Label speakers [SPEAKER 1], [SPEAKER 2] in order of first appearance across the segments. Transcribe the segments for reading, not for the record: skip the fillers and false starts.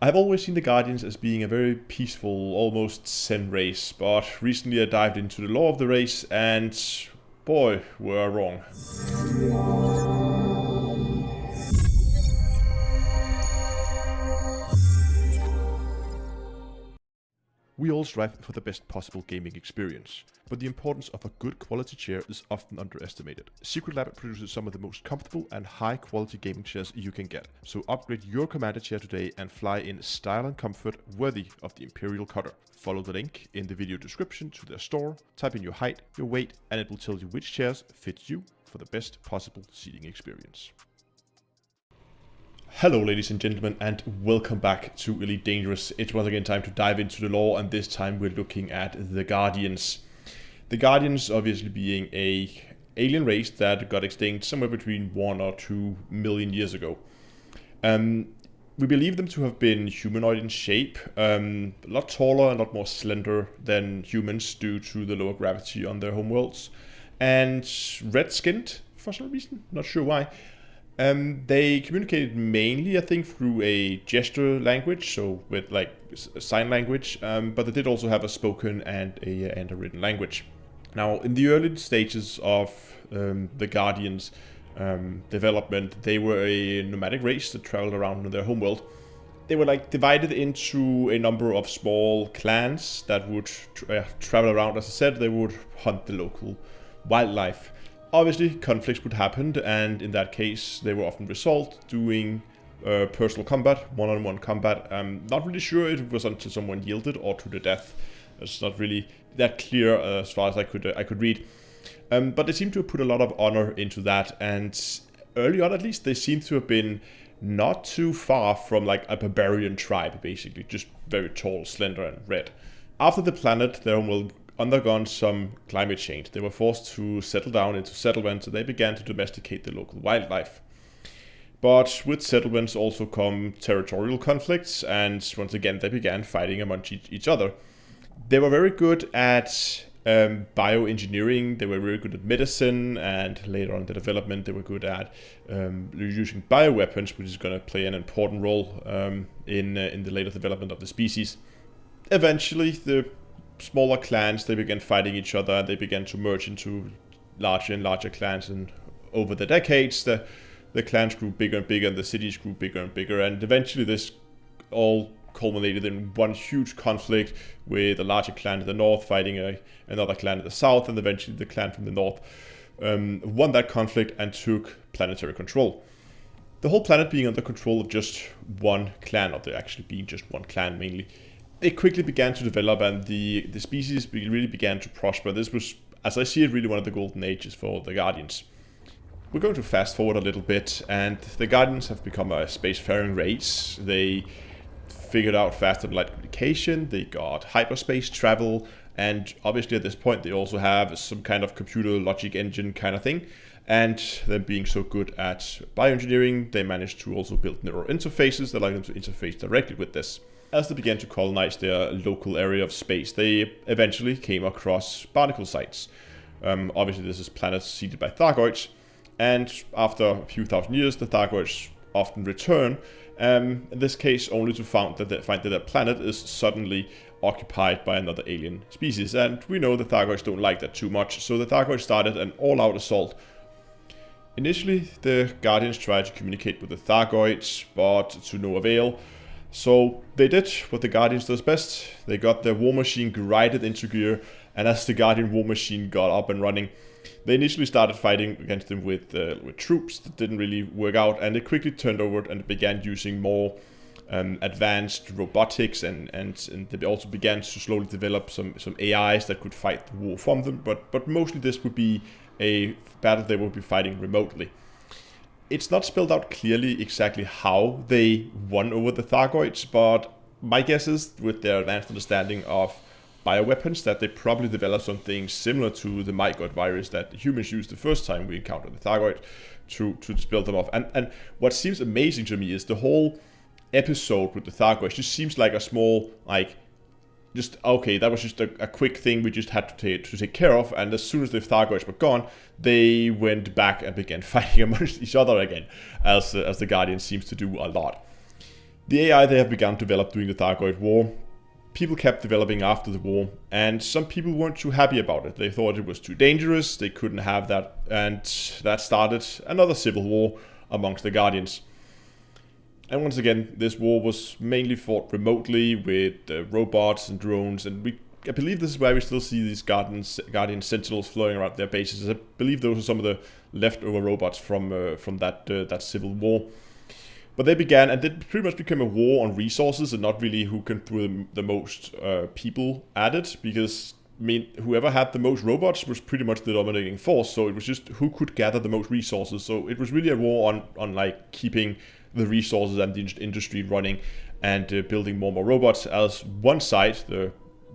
[SPEAKER 1] I've always seen the Guardians as being a very peaceful, almost zen race, but recently I dived into the lore of the race and boy, were I wrong. We all strive for the best possible gaming experience, but the importance of a good quality chair is often underestimated. SerectLab produces some of the most comfortable and high quality gaming chairs you can get, so upgrade your Commander chair today and fly in style and comfort worthy of the Imperial Cutter. Follow the link in the video description to their store, type in your height, your weight, and it will tell you which chairs fit you for the best possible seating experience. Hello ladies and gentlemen, and welcome back to Elite Dangerous. It's once again time to dive into the lore, and this time we're looking at the Guardians. The Guardians obviously being a alien race that got extinct somewhere between 1 or 2 million years ago. We believe them to have been humanoid in shape, a lot taller and a lot more slender than humans due to the lower gravity on their homeworlds, and red-skinned for some reason, not sure why. They communicated mainly, I think, through a gesture language, so with like sign language, but they did also have a spoken and a written language. Now, in the early stages of the Guardians' development, they were a nomadic race that traveled around in their homeworld. They were like divided into a number of small clans that would travel around. As I said, they would hunt the local wildlife. Obviously, conflicts would happen, and in that case, they were often resolved doing personal combat, one-on-one combat. I'm not really sure if it was until someone yielded or to the death. It's not really that clear as far as I could read. But they seem to have put a lot of honor into that, and early on at least, they seem to have been not too far from like a barbarian tribe, basically, just very tall, slender, and red. After the planet, their homeworld undergone some climate change. They were forced to settle down into settlements, and they began to domesticate the local wildlife. But with settlements also come territorial conflicts, and once again they began fighting amongst each other. They were very good at bioengineering, they were very good at medicine, and later on in the development they were good at using bioweapons, which is going to play an important role in the later development of the species. Eventually, the smaller clans, they began fighting each other, and they began to merge into larger and larger clans, and over the decades the clans grew bigger and bigger, and the cities grew bigger and bigger, and eventually this all culminated in one huge conflict with a larger clan in the north fighting another clan in the south, and eventually the clan from the north won that conflict and took planetary control. The whole planet being under control of just one clan, or there actually being just one clan mainly. It quickly began to develop, and the species really began to prosper. This was, as I see it, really one of the golden ages for the Guardians. We're going to fast forward a little bit, and the Guardians have become a spacefaring race. They figured out faster light communication, they got hyperspace travel, and obviously at this point they also have some kind of computer logic engine kind of thing. And them being so good at bioengineering, they managed to also build neural interfaces that allow them to interface directly with this. As they began to colonize their local area of space, they eventually came across barnacle sites. Obviously, this is planets seeded by Thargoids, and after a few thousand years, the Thargoids often return, in this case only to find that their planet is suddenly occupied by another alien species, and we know the Thargoids don't like that too much, so the Thargoids started an all-out assault. Initially, the Guardians tried to communicate with the Thargoids, but to no avail. So they did what the Guardians does best. They got their war machine grinded into gear, and as the Guardian war machine got up and running, they initially started fighting against them with troops that didn't really work out, and they quickly turned over and began using more advanced robotics, and they also began to slowly develop some AIs that could fight the war from them, but mostly this would be a battle they would be fighting remotely. It's not spelled out clearly exactly how they won over the Thargoids, but my guess is, with their advanced understanding of bioweapons, that they probably developed something similar to the Mygot virus that humans used the first time we encountered the Thargoid to dispel them off. And what seems amazing to me is the whole episode with the Thargoids just seems like a small, like, just, okay, that was just a quick thing we just had to take care of, and as soon as the Thargoids were gone, they went back and began fighting amongst each other again, as the Guardian seems to do a lot. The AI they have begun to develop during the Thargoid War, people kept developing after the war, and some people weren't too happy about it. They thought it was too dangerous, they couldn't have that, and that started another civil war amongst the Guardians. And once again, this war was mainly fought remotely with robots and drones, and I believe this is where we still see these Guardian Sentinels flowing around their bases. I believe those are some of the leftover robots from that civil war. But they began, and it pretty much became a war on resources and not really who can throw the most people at it, because I mean, whoever had the most robots was pretty much the dominating force, so it was just who could gather the most resources. So it was really a war on like keeping the resources and the industry running and building more and more robots, as one side, the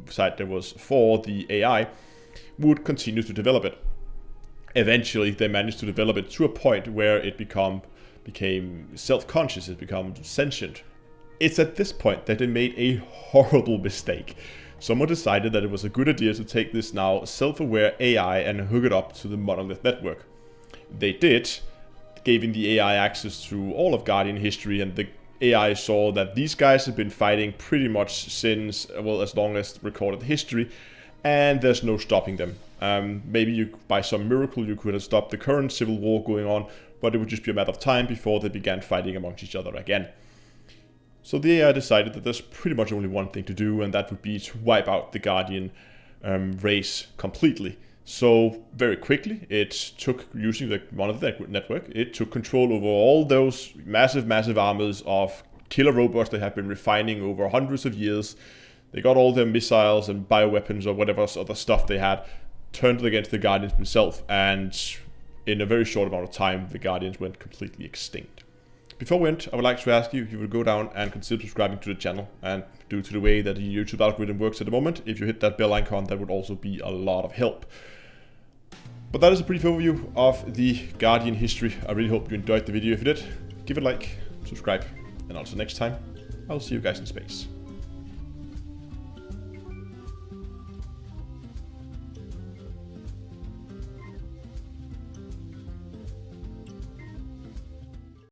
[SPEAKER 1] side that was for the AI, would continue to develop it. Eventually, they managed to develop it to a point where it became self-conscious, it became sentient. It's at this point that they made a horrible mistake. Someone decided that it was a good idea to take this now self-aware AI and hook it up to the monolith network. They did, giving the AI access to all of Guardian history, and the AI saw that these guys have been fighting pretty much since, well, as long as recorded history, and there's no stopping them. Maybe by some miracle you could have stopped the current civil war going on, but it would just be a matter of time before they began fighting amongst each other again. So the AI decided that there's pretty much only one thing to do, and that would be to wipe out the Guardian race completely. So very quickly, it took, using the monolith network, it took control over all those massive armies of killer robots they have been refining over hundreds of years. They got all their missiles and bioweapons or whatever other stuff they had, turned it against the Guardians themselves, and in a very short amount of time, the Guardians went completely extinct. Before we end, I would like to ask you if you would go down and consider subscribing to the channel, and due to the way that the YouTube algorithm works at the moment, if you hit that bell icon, that would also be a lot of help. But that is a brief overview of the Guardian history. I really hope you enjoyed the video. If you did, give it a like, subscribe, and also next time, I'll see you guys in space.